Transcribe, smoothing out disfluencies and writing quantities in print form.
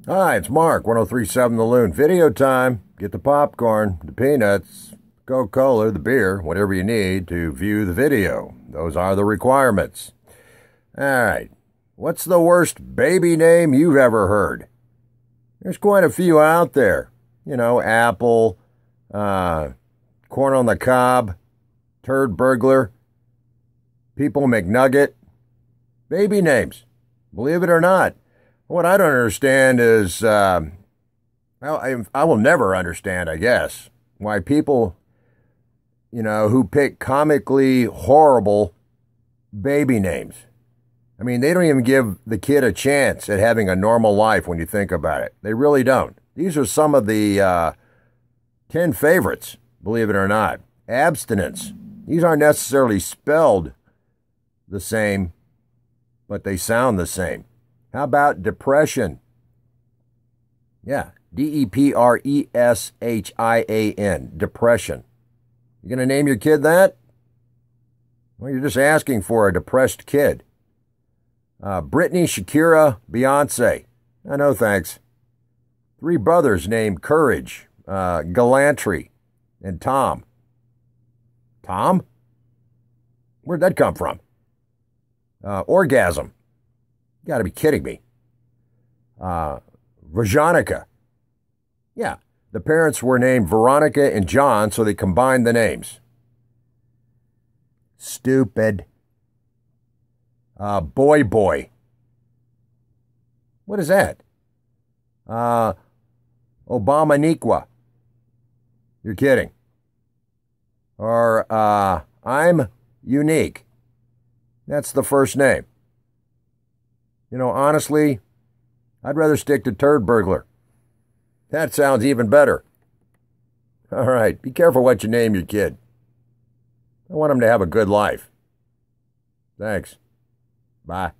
Hi, it's Mark, 1037 The Loon. Video time. Get the popcorn, the peanuts, Coca-Cola, the beer, whatever you need to view the video. Those are the requirements. All right. What's the worst baby name you've ever heard? There's quite a few out there. You know, Apple, Corn on the Cob, Turd Burglar, People McNugget. Baby names. Believe it or not. What I don't understand is, I will never understand, I guess, why people, who pick comically horrible baby names. I mean, they don't even give the kid a chance at having a normal life when you think about it. They really don't. These are some of the 10 favorites, believe it or not. Abstinence. These aren't necessarily spelled the same, but they sound the same. How about depression? Yeah, Depression. Depression. You going to name your kid that? Well, you're just asking for a depressed kid. Britney, Shakira, Beyonce. No thanks. 3 brothers named Courage, Gallantry, and Tom. Tom? Where'd that come from? Orgasm. You got to be kidding me. Veronica. Yeah, the parents were named Veronica and John, so they combined the names. Stupid. Boy. What is that? Obamaniqua. You're kidding. Or, I'm unique. That's the first name. Honestly, I'd rather stick to Turd Burglar. That sounds even better. All right, be careful what you name your kid. I want him to have a good life. Thanks. Bye.